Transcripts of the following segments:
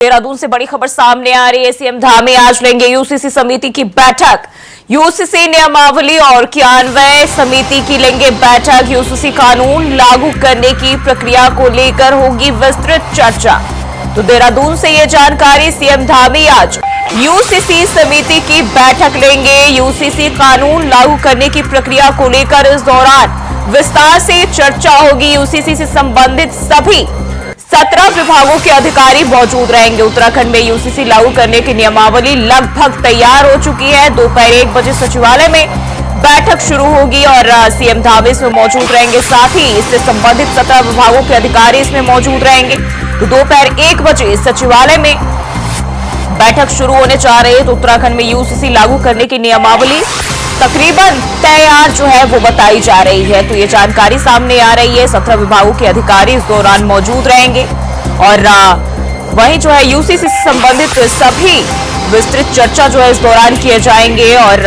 देहरादून से बड़ी खबर सामने आ रही है। सीएम धामी आज लेंगे यूसीसी समिति की बैठक। यूसीसी नियमावली और क्रियान्वयन समिति की लेंगे बैठक। यूसीसी कानून लागू करने की प्रक्रिया को लेकर होगी विस्तृत चर्चा। तो देहरादून से ये जानकारी सीएम धामी आज यूसीसी समिति की बैठक लेंगे। यूसीसी कानून लागू करने की प्रक्रिया को लेकर इस दौरान विस्तार से चर्चा होगी। यूसीसी से संबंधित सभी 17 विभागों के अधिकारी मौजूद रहेंगे। उत्तराखंड में यूसीसी लागू करने की नियमावली लगभग तैयार हो चुकी है। दोपहर 1 बजे सचिवालय में बैठक शुरू होगी और सीएम धामी इसमें मौजूद रहेंगे। साथ ही इससे संबंधित 17 विभागों के अधिकारी इसमें मौजूद रहेंगे। तो दोपहर 1 बजे सचिवालय में बैठक शुरू होने जा रही है। तो उत्तराखंड में यूसीसी लागू करने की नियमावली तकरीबन तैयार जो है वो बताई जा रही है। तो ये जानकारी सामने आ रही है। 17 विभागों के अधिकारी इस दौरान मौजूद रहेंगे और वहीं जो है यूसीसी से संबंधित सभी विस्तृत चर्चा जो है इस दौरान किए जाएंगे और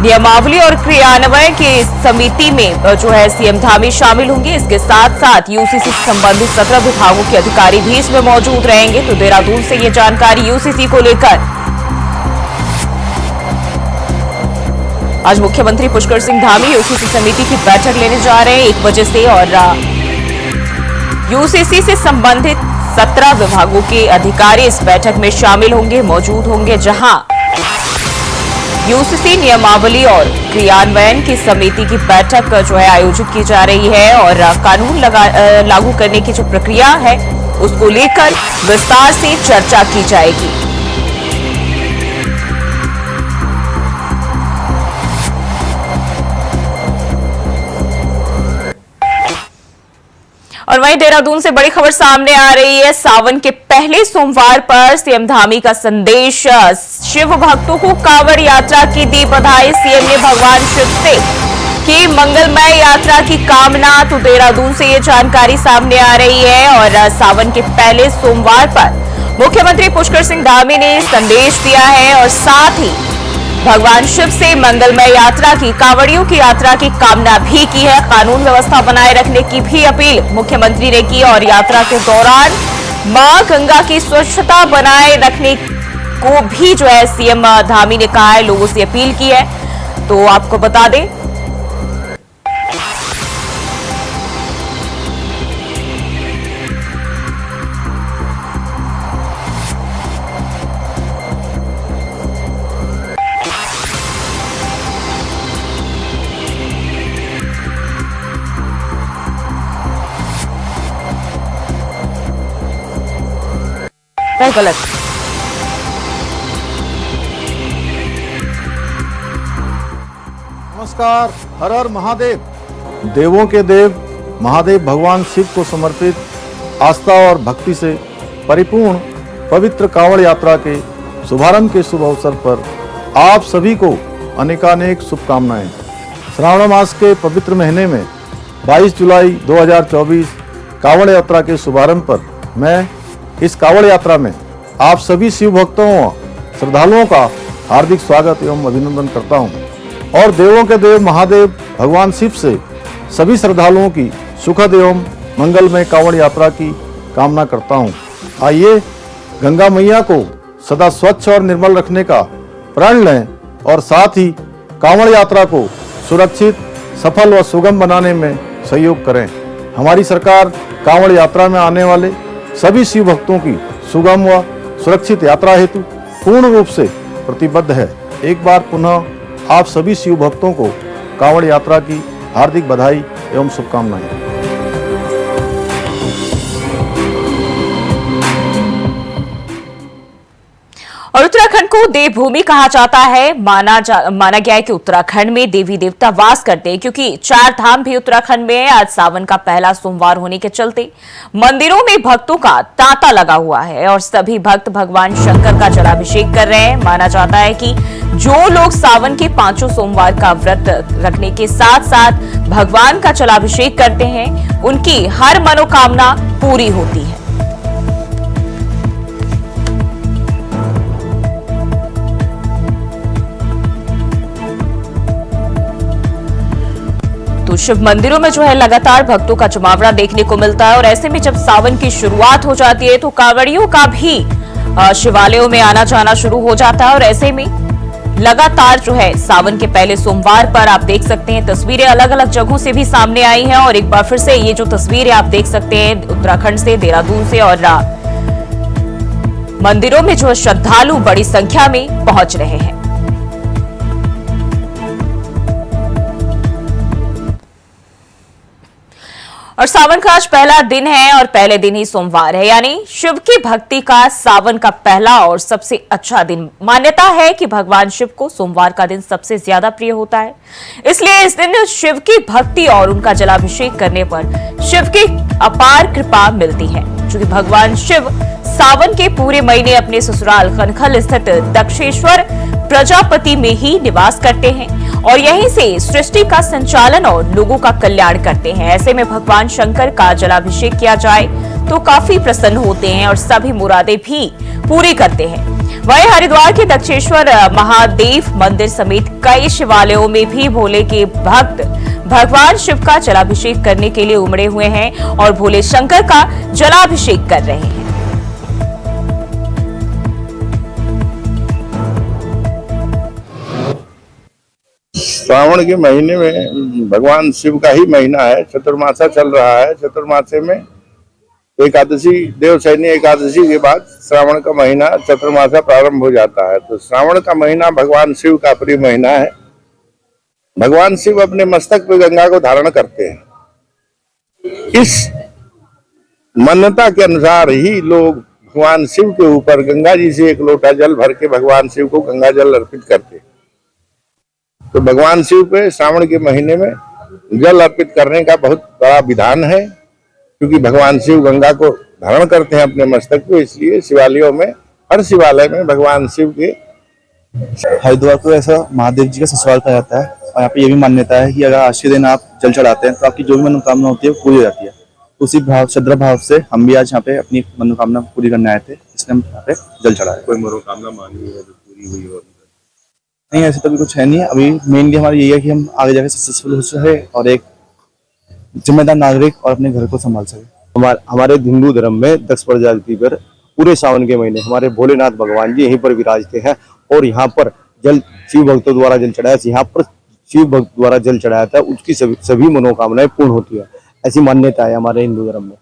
नियमावली और क्रियान्वयन की समिति में जो है सीएम धामी शामिल होंगे। इसके साथ साथ यूसीसी से संबंधित 17 विभागों के अधिकारी भी इसमें मौजूद रहेंगे। तो देहरादून से ये जानकारी यूसीसी को लेकर आज मुख्यमंत्री पुष्कर सिंह धामी यूसीसी समिति की बैठक लेने जा रहे हैं 1 बजे से और यूसीसी से संबंधित 17 विभागों के अधिकारी इस बैठक में शामिल होंगे, मौजूद होंगे। जहां यूसीसी नियमावली और क्रियान्वयन की समिति की बैठक जो है आयोजित की जा रही है और कानून लागू करने की जो प्रक्रिया है उसको लेकर विस्तार से चर्चा की जाएगी। और वहीं देहरादून से बड़ी खबर सामने आ रही है। सावन के पहले सोमवार पर सीएम धामी का संदेश। शिव भक्तों को कांवड़ यात्रा की दी बधाई। सीएम ने भगवान शिव से की मंगलमय यात्रा की कामना। तो देहरादून से ये जानकारी सामने आ रही है और सावन के पहले सोमवार पर मुख्यमंत्री पुष्कर सिंह धामी ने संदेश दिया है और साथ ही भगवान शिव से मंगलमय यात्रा की, कांवड़ियों की यात्रा की कामना भी की है। कानून व्यवस्था बनाए रखने की भी अपील मुख्यमंत्री ने की और यात्रा के दौरान मां गंगा की स्वच्छता बनाए रखने को भी जो है सीएम धामी ने कहा है, लोगों से अपील की है। तो आपको बता दें गलत। नमस्कार। हर हर महादेव। देवों के देव महादेव भगवान शिव को समर्पित आस्था और भक्ति से परिपूर्ण पवित्र कांवड़ यात्रा के शुभारंभ के शुभ अवसर पर आप सभी को अनेकानेक शुभकामनाएं। श्रावण मास के पवित्र महीने में 22 जुलाई 2024 कांवड़ यात्रा के शुभारंभ पर मैं इस कांवड़ यात्रा में आप सभी शिव भक्तों व श्रद्धालुओं का हार्दिक स्वागत एवं अभिनंदन करता हूं और देवों के देव महादेव भगवान शिव से सभी श्रद्धालुओं की सुखद एवं मंगलमय कांवड़ यात्रा की कामना करता हूं। आइए गंगा मैया को सदा स्वच्छ और निर्मल रखने का प्रण लें और साथ ही कांवड़ यात्रा को सुरक्षित, सफल व सुगम बनाने में सहयोग करें। हमारी सरकार कांवड़ यात्रा में आने वाले सभी शिव भक्तों की सुगम व सुरक्षित यात्रा हेतु पूर्ण रूप से प्रतिबद्ध है। एक बार पुनः आप सभी शिव भक्तों को कांवड़ यात्रा की हार्दिक बधाई एवं शुभकामनाएं। और उत्तराखंड को देवभूमि कहा जाता है। माना गया है कि उत्तराखंड में देवी देवता वास करते हैं क्योंकि 4 धाम भी उत्तराखंड में है। आज सावन का पहला सोमवार होने के चलते मंदिरों में भक्तों का तांता लगा हुआ है और सभी भक्त भगवान शंकर का जलाभिषेक कर रहे हैं। माना जाता है कि जो लोग सावन के 5 सोमवार का व्रत रखने के साथ साथ भगवान का जलाभिषेक करते हैं उनकी हर मनोकामना पूरी होती है। तो शिव मंदिरों में जो है लगातार भक्तों का जमावड़ा देखने को मिलता है और ऐसे में जब सावन की शुरुआत हो जाती है तो कांवड़ियों का भी शिवालयों में आना जाना शुरू हो जाता है और ऐसे में लगातार जो है सावन के पहले सोमवार पर आप देख सकते हैं तस्वीरें अलग अलग जगहों से भी सामने आई हैं और एक बार फिर से ये जो तस्वीरें आप देख सकते हैं उत्तराखंड से, देहरादून से और मंदिरों में जो श्रद्धालु बड़ी संख्या में पहुंच रहे हैं। और सावन का आज पहला दिन है और पहले दिन ही सोमवार है, यानी शिव की भक्ति का सावन का पहला और सबसे अच्छा दिन। मान्यता है कि भगवान शिव को सोमवार का दिन सबसे ज्यादा प्रिय होता है, इसलिए इस दिन शिव की भक्ति और उनका जलाभिषेक करने पर शिव की अपार कृपा मिलती है। क्योंकि भगवान शिव सावन के पूरे महीने अपने ससुराल खनखल स्थित दक्षेश्वर प्रजापति में ही निवास करते हैं और यहीं से सृष्टि का संचालन और लोगों का कल्याण करते हैं। ऐसे में भगवान शंकर का जलाभिषेक किया जाए तो काफी प्रसन्न होते हैं और सभी मुरादें भी पूरी करते हैं। वहीं हरिद्वार के दक्षेश्वर महादेव मंदिर समेत कई शिवालयों में भी भोले के भक्त भगवान शिव का जलाभिषेक करने के लिए उमड़े हुए हैं और भोले शंकर का जलाभिषेक कर रहे हैं। श्रावण के महीने में भगवान शिव का ही महीना है, चतुर्मासा चल रहा है। चतुर्मासे में एकादशी, देवशयनी एकादशी के बाद श्रावण का महीना चतुर्मासा प्रारंभ हो जाता है। तो श्रावण का महीना भगवान शिव का प्रिय महीना है। भगवान शिव अपने मस्तक पे गंगा को धारण करते हैं। इस मान्यता के अनुसार ही लोग भगवान शिव के ऊपर गंगा जी से एक लोटा जल भर के भगवान शिव को गंगा जल अर्पित करते हैं। तो भगवान शिव पे श्रावण के महीने में जल अर्पित करने का बहुत बड़ा विधान है, क्योंकि भगवान शिव गंगा को धारण करते हैं अपने मस्तक पे, इसलिए शिवालयों में, हर शिवालय में भगवान शिव के। हरिद्वार को ऐसा महादेव जी का ससुराल कहा जाता है और यहाँ पे ये भी मान्यता है कि अगर आज के दिन आप जल चढ़ाते हैं तो आपकी जो भी मनोकामना होती है वो पूरी हो जाती है। उसी भाव, श्रद्धा भाव से हम भी आज यहाँ पे अपनी मनोकामना पूरी करने आए थे, इसलिए हम यहाँ पे जल चढ़ाए। कोई मनोकामना मांगी है जो पूरी हुई हो? नहीं, ऐसे तो भी कुछ है नहीं। अभी मेनली हमारी यही है कि हम आगे जाके सक्सेसफुल हो सके और एक जिम्मेदार नागरिक और अपने घर को संभाल सके। हमारे हिंदू धर्म में दक्ष प्रजापति पर पूरे सावन के महीने हमारे भोलेनाथ भगवान जी यहीं पर विराजते हैं और यहाँ पर जल शिव भक्तों द्वारा जल चढ़ाया, यहाँ पर शिव भक्त द्वारा जल चढ़ाया था, उसकी सभी मनोकामनाएं पूर्ण होती है, ऐसी मान्यता है हमारे हिंदू धर्म में।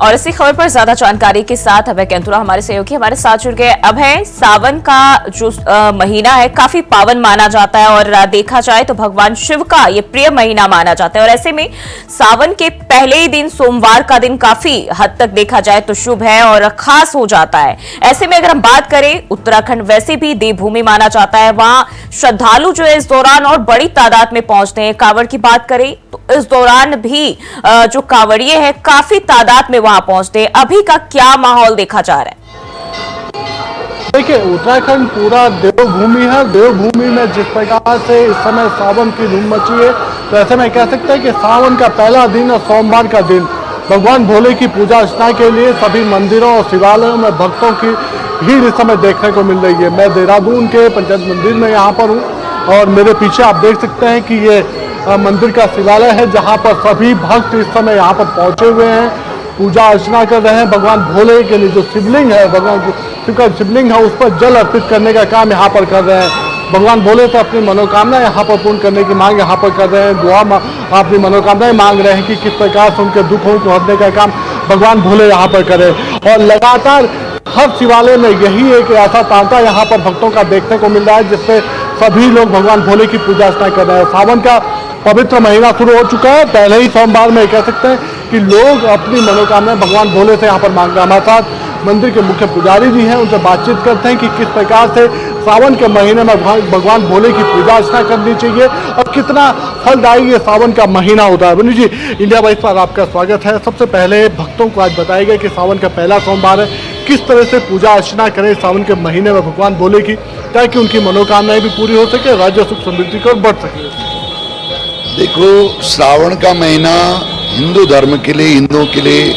और इसी खबर पर ज्यादा जानकारी के साथ अभय कैंतुरा हमारे सहयोगी हमारे साथ जुड़ गए। अभय, सावन का जो महीना है काफी पावन माना जाता है और देखा जाए तो भगवान शिव का ये प्रिय महीना माना जाता है और ऐसे में सावन के पहले ही दिन सोमवार का दिन काफी हद तक देखा जाए तो शुभ है और खास हो जाता है। ऐसे में अगर हम बात करें, उत्तराखंड वैसे भी देवभूमि माना जाता है, वहां श्रद्धालु जो है इस दौरान और बड़ी तादाद में पहुंचते हैं। कांवड़ की बात करें तो इस दौरान भी जो कांवड़िए हैं काफी तादाद में वहां पहुंचते हैं। अभी का क्या माहौल देखा जा रहा है? देखिए, उत्तराखंड पूरा देवभूमि है। देवभूमि में जिस प्रकार से इस समय सावन की धूम मची है, तो ऐसे में कह सकते हैं कि सावन का पहला दिन और सोमवार का दिन भगवान भोले की पूजा अर्चना के लिए सभी मंदिरों और शिवालयों में भक्तों की भीड़ इस समय देखने को मिल रही है। मैं देहरादून के पंचायत मंदिर में यहाँ पर हूँ और मेरे पीछे आप देख सकते हैं कि ये मंदिर का शिवालय है, जहाँ पर सभी भक्त इस समय यहाँ पर पहुँचे हुए हैं, पूजा अर्चना कर रहे हैं। भगवान भोले के लिए जो शिवलिंग है, भगवान शिव का शिवलिंग है, उस पर जल अर्पित करने का काम यहाँ पर कर रहे हैं। भगवान भोले से अपनी मनोकामना यहाँ पर पूर्ण करने की मांग यहाँ पर कर रहे हैं। दुआ अपनी मनोकामनाएं मांग रहे हैं कि किस प्रकार से उनके दुखों को हटने का काम भगवान भोले यहाँ पर करें। और लगातार हर शिवालय में यही एक ऐसा तांता यहाँ पर भक्तों का देखने को मिल रहा है, जिससे सभी लोग भगवान भोले की पूजा अर्चना कर रहे हैं। सावन का पवित्र महीना शुरू हो चुका है। पहले ही सोमवार में कह सकते हैं कि लोग अपनी मनोकामनाएं भगवान भोले से यहाँ पर मांग रहे हैं। हमारे साथ मंदिर के मुख्य पुजारी जी हैं, उनसे बातचीत करते हैं कि किस प्रकार से सावन के महीने में भगवान भोले की पूजा अर्चना करनी चाहिए और कितना फलदायी ये सावन का महीना होता है। बनी जी, इंडिया वाइज पर आपका स्वागत है। सबसे पहले भक्तों को आज बताइएगा कि सावन का पहला सोमवार है, किस तरह से पूजा अर्चना करें सावन के महीने में भगवान भोले की, ताकि उनकी मनोकामनाएं भी पूरी हो सके, राज्य सुख समृद्धि को बढ़ सके। देखो, श्रावण का महीना हिंदू धर्म के लिए, हिंदुओं के लिए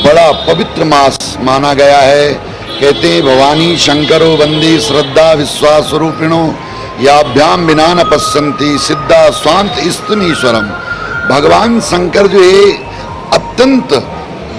बड़ा पवित्र मास माना गया है। कहते हैं भवानी शंकरो वंदे श्रद्धा विश्वास स्वरूपिणो याभ्याम विना न पश्यन्ति सिद्धा स्वांत स्तमीश्वरम। भगवान शंकर जो है अत्यंत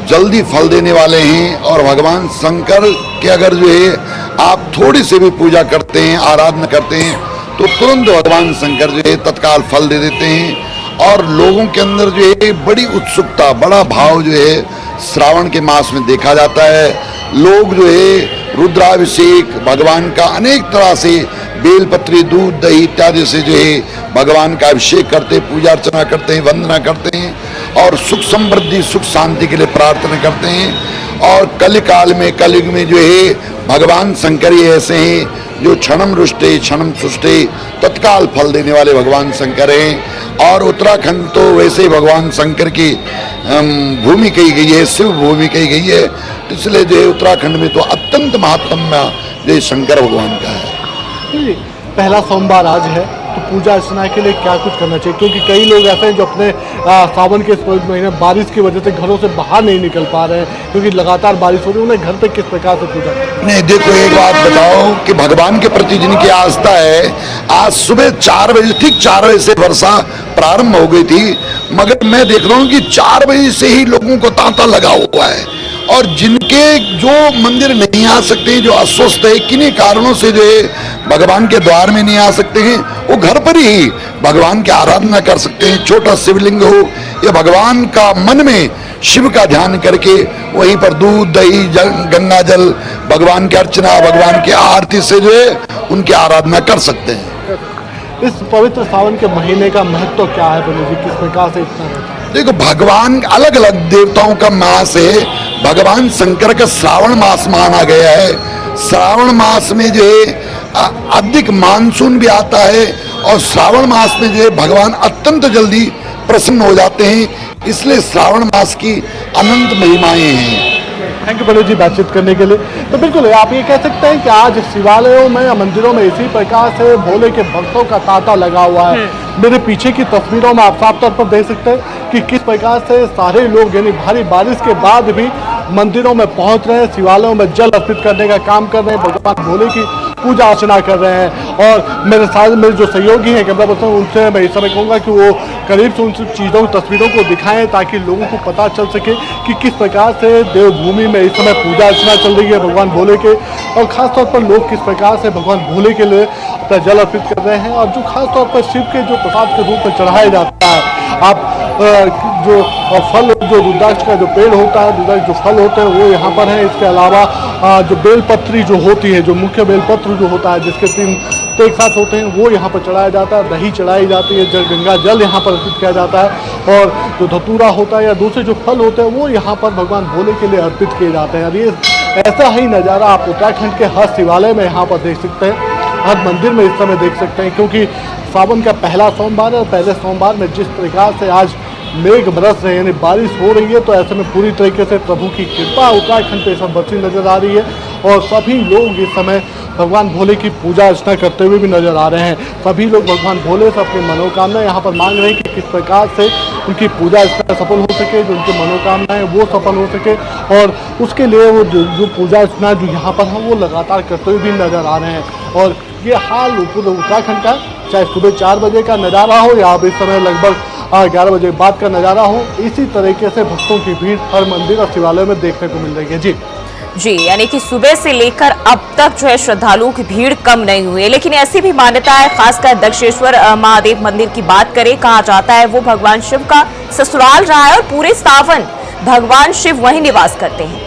जल्दी फल देने वाले हैं, और भगवान शंकर के अगर जो है आप थोड़ी से भी पूजा करते हैं, आराधना करते हैं, तो तुरंत भगवान शंकर जो है तत्काल फल दे देते हैं। और लोगों के अंदर जो है बड़ी उत्सुकता, बड़ा भाव जो है श्रावण के मास में देखा जाता है। लोग जो है रुद्राभिषेक भगवान का अनेक तरह से बेलपत्री, दूध, दही इत्यादि से जो है भगवान का अभिषेक करते, पूजा अर्चना करते हैं, वंदना करते हैं, और सुख समृद्धि, सुख शांति के लिए प्रार्थना करते हैं। और कलिकाल में, कलयुग में जो है भगवान शंकर ही ऐसे हैं जो क्षणम रुष्टे क्षणम सुष्टे, तत्काल फल देने वाले भगवान शंकर हैं। और उत्तराखंड तो वैसे ही भगवान शंकर की भूमि कही गई है, शिव भूमि कही गई है, इसलिए जो है उत्तराखंड में तो अत्यंत महात्म्य जो शंकर भगवान का है। पहला सोमवार आज है, तो पूजा अर्चना के लिए क्या कुछ करना चाहिए? क्योंकि कई लोग ऐसे हैं जो अपने सावन के इस महीने बारिश की वजह से घरों से बाहर नहीं निकल पा रहे हैं, क्योंकि लगातार बारिश हो रही है, उन्हें घर पे किस प्रकार से पूजा करना? नहीं, देखो एक बात बताओ कि भगवान के प्रति जिनकी आस्था है, आज सुबह 4 बजे, ठीक 4 बजे से वर्षा प्रारंभ हो गई थी, मगर मैं देख रहा हूँ कि 4 बजे से ही लोगों को तांता लगा हुआ है। और जिनके जो मंदिर नहीं आ सकते, जो अस्वस्थ है, किन्हीं कारणों से जो है भगवान के द्वार में नहीं आ सकते हैं, वो घर पर ही भगवान की आराधना कर सकते हैं। छोटा शिवलिंग हो या भगवान का मन में शिव का ध्यान करके वहीं पर दूध, दही, गंगा जल, भगवान की अर्चना, भगवान की आरती से जो है उनकी आराधना कर सकते हैं। इस पवित्र सावन के महीने का महत्व क्या है बने जी, किस प्रकार से इतना रहता है? देखो, भगवान अलग अलग देवताओं का मास है, भगवान शंकर का श्रावण मास माना गया है। श्रावण मास में जो है अधिक मानसून भी आता है, और श्रावण मास में जो है भगवान अत्यंत जल्दी प्रसन्न हो जाते हैं, इसलिए श्रावण मास की अनंत महिमाएं हैं। थैंक यू मनोज जी बातचीत करने के लिए। तो बिल्कुल आप ये कह सकते हैं कि आज शिवालयों में या मंदिरों में इसी प्रकार से भोले के भक्तों का तांता लगा हुआ है। मेरे पीछे की तस्वीरों में आप साफ तौर पर देख सकते हैं कि किस प्रकार से सारे लोग यानी भारी बारिश के बाद भी मंदिरों में पहुंच रहे हैं, शिवालयों में जल अर्पित करने का काम कर रहे हैं, भगवान भोले की पूजा अर्चना कर रहे हैं। और मेरे साथ मेरे जो सहयोगी हैं कैमरा पर्सन, उनसे मैं इस समय कहूँगा कि वो करीब से उन चीज़ों, तस्वीरों को दिखाएं, ताकि लोगों को पता चल सके कि किस प्रकार से देवभूमि में इस समय पूजा अर्चना चल रही है भगवान भोले के, और ख़ासतौर पर लोग किस प्रकार से भगवान भोले के लिए अपना जल अर्पित कर रहे हैं। और जो खासतौर पर शिव के जो प्रसाद के रूप में चढ़ाया जाता है, आप जो फल, जो रुद्राक्ष का जो पेड़ होता है, रुद्राक्ष जो फल होते हैं वो यहाँ पर है। इसके अलावा जो बेलपत्री जो होती है, जो मुख्य बेलपत्र जो होता है, जिसके 3 एक साथ होते हैं, वो यहाँ पर चढ़ाया जाता है। दही चढ़ाई जाती है, गंगा जल यहाँ पर अर्पित किया जाता है, और जो धतूरा होता है या दूसरे जो फल होते हैं वो यहाँ पर भगवान भोले के लिए अर्पित किए जाते हैं। और ये ऐसा ही नज़ारा आप उत्तराखंड के हर शिवालय में यहाँ पर देख सकते हैं, हर मंदिर में इस समय देख सकते हैं, क्योंकि सावन का पहला सोमवार है, और पहले सोमवार में जिस प्रकार से आज मेघ बरस रहे हैं, यानी बारिश हो रही है, तो ऐसे में पूरी तरीके से प्रभु की कृपा उत्तराखंड पे सब बरसी नजर आ रही है। और सभी लोग इस समय भगवान भोले की पूजा अर्चना करते हुए भी नजर आ रहे हैं। सभी लोग भगवान भोले से अपनी मनोकामनाएं यहाँ पर मांग रहे हैं कि किस प्रकार से उनकी पूजा अर्चना सफल हो सके, जो उनकी मनोकामनाएं वो सफल हो सके, और उसके लिए वो जो पूजा अर्चना जो यहाँ पर है वो लगातार करते हुए भी नजर आ रहे हैं। और ये हाल पूरे उत्तराखंड का, चाहे सुबह 4 बजे का नज़ारा हो या अब इस समय लगभग 11 बजे बाद का नज़ारा हो, इसी तरीके से भक्तों की भीड़ हर मंदिर और शिवालय में देखने को मिल रही है। जी, यानी कि सुबह से लेकर अब तक जो है श्रद्धालुओं की भीड़ कम नहीं हुई है। लेकिन ऐसी भी मान्यता है, खासकर दक्षेश्वर महादेव मंदिर की बात करें, कहा जाता है वो भगवान शिव का ससुराल रहा है, और पूरे सावन भगवान शिव वहीं निवास करते हैं।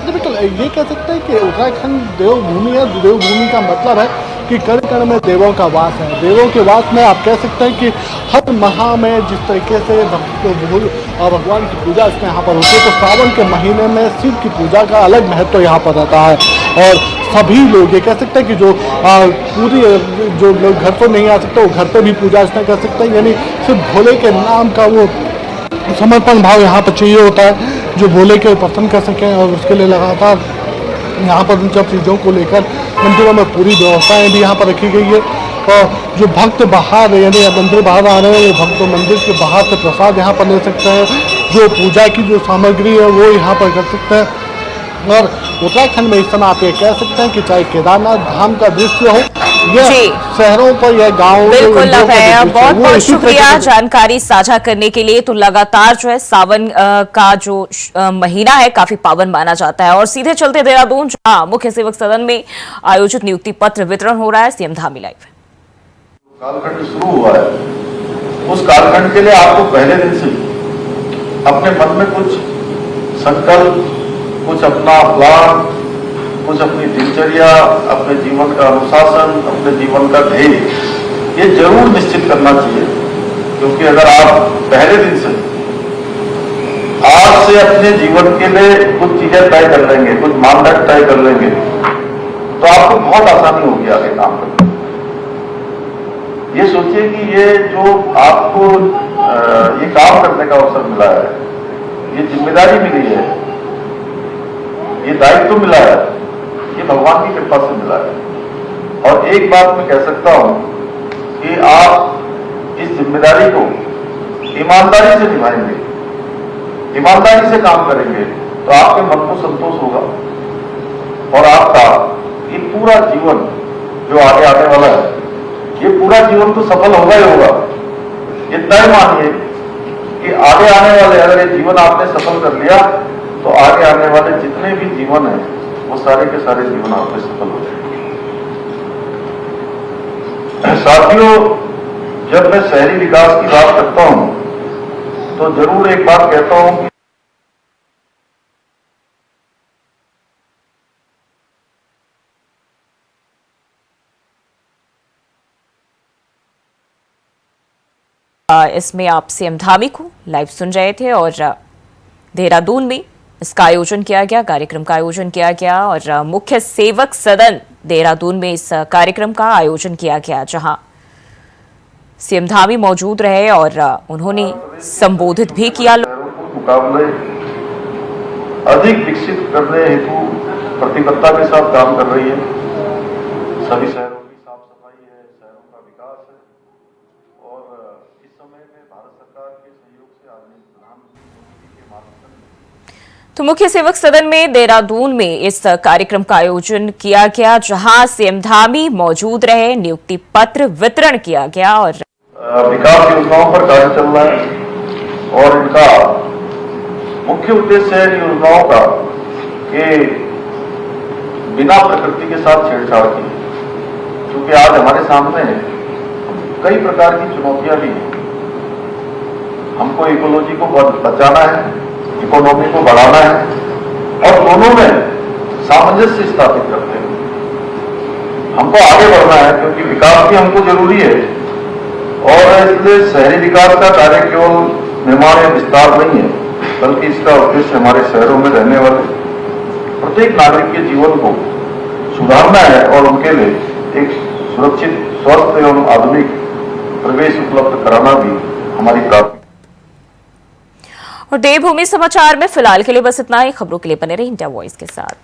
बिल्कुल ये कह सकते हैं कि उत्तराखंड देवभूमि है। देवभूमि का मतलब है कि कण कण में देवों का वास है। देवों के वास में आप कह सकते हैं कि हर माह में जिस तरीके से भगवान की पूजा इसमें यहाँ पर होती है, तो सावन के महीने में शिव की पूजा का अलग महत्व यहाँ पर रहता है। और सभी लोग ये कह सकते हैं कि जो पूरी जो लोग घर पर नहीं आ सकते वो घर पर भी पूजा अर्चना कर सकते हैं, यानी सिर्फ भोले के नाम का वो समर्पण भाव यहाँ पर चाहिए होता है, जो भोले के प्रसन्न कर सकें। और उसके लिए लगातार यहाँ पर उन सब चीज़ों को लेकर मंदिरों में पूरी व्यवस्थाएं भी यहाँ पर रखी गई है। और जो भक्त बाहर यानी मंदिर बाहर आ रहे हैं, वो भक्त मंदिर के बाहर से प्रसाद यहाँ पर ले सकते हैं। जो पूजा की जो सामग्री है वो यहाँ पर कर सकते हैं। और उत्तराखंड में इस समय आप ये कह सकते हैं कि चाहे केदारनाथ धाम का दृश्य हो या जी। शहरों पर या गाँव बिल्कुल अभय, बहुत बहुत शुक्रिया जानकारी साझा करने के लिए। तो लगातार जो है सावन का जो महीना है काफी पावन माना जाता है। और सीधे चलते देहरादून, जहां मुख्य सेवक सदन में आयोजित नियुक्ति पत्र वितरण हो रहा है। CM Dhami live. कालखंड शुरू हुआ है, उस कालखंड के लिए आपको पहले दिन से अपने मन में कुछ संकल्प, कुछ अपना प्लान, कुछ अपनी दिनचर्या, अपने जीवन का अनुशासन, अपने जीवन का ध्येय ये जरूर निश्चित करना चाहिए। क्योंकि अगर आप पहले दिन से आज से अपने जीवन के लिए कुछ चीजें तय कर लेंगे, कुछ मानदंड तय कर लेंगे, तो आपको बहुत आसानी होगी आगे काम करने। ये सोचिए कि ये जो आपको ये काम करने का अवसर मिला है, ये जिम्मेदारी मिली है, ये दायित्व मिला है, ये भगवान की कृपा से मिला है। और एक बात मैं कह सकता हूं कि आप इस जिम्मेदारी को ईमानदारी से निभाएंगे, ईमानदारी से काम करेंगे, तो आपके मन को संतोष होगा और आपका ये पूरा जीवन जो आगे आने वाला है, ये पूरा जीवन तो सफल होगा ही होगा। ये तय मानिए कि आगे आने वाले, अगर ये जीवन आपने सफल कर लिया, तो आगे आने वाले जितने भी जीवन हैं वो सारे के सारे जीवन आपके सफल हो जाएंगे। साथियों, जब मैं शहरी विकास की बात करता हूं तो जरूर एक बात कहता हूं कि इसमें आप सीएम धामी को लाइव सुन रहे थे। और देहरादून में इसका आयोजन किया गया, कार्यक्रम का आयोजन किया गया। और मुख्य सेवक सदन देहरादून में इस कार्यक्रम का आयोजन किया गया, जहां सीएम धामी मौजूद रहे और उन्होंने संबोधित भी किया। मुकाबले अधिक विकसित करने हेतु प्रतिबद्धता के साथ काम कर रही है। सभी शहरों की साफ सफाई है, शहरों का विकास है। और इस समय में भारत सरकार के सहयोग से आदरणीय प्रधानमंत्री के मार्गदर्शन। तो मुख्य सेवक सदन में देहरादून में इस कार्यक्रम का आयोजन किया गया, जहां सीएम धामी मौजूद रहे, नियुक्ति पत्र वितरण किया गया। और विकास योजनाओं पर कार्य चल रहा है और इनका मुख्य उद्देश्य है इन योजनाओं का कि बिना प्रकृति के साथ छेड़छाड़ की, क्योंकि आज हमारे सामने कई प्रकार की चुनौतियां भी हैं। हमको इकोलॉजी को बचाना है, इकोनॉमी को बढ़ाना है और दोनों में सामंजस्य स्थापित करते हैं। हमको आगे बढ़ना है क्योंकि विकास भी हमको जरूरी है। और इसलिए शहरी विकास का कार्य केवल निर्माण या विस्तार नहीं है, बल्कि इसका उद्देश्य हमारे शहरों में रहने वाले प्रत्येक नागरिक के जीवन को सुधारना है और उनके लिए एक सुरक्षित, स्वस्थ एवं आधुनिक परिवेश उपलब्ध कराना भी हमारी प्राथमिकता। और देवभूमि समाचार में फिलहाल के लिए बस इतना ही। खबरों के लिए बने रहिए इंडिया वॉइस के साथ।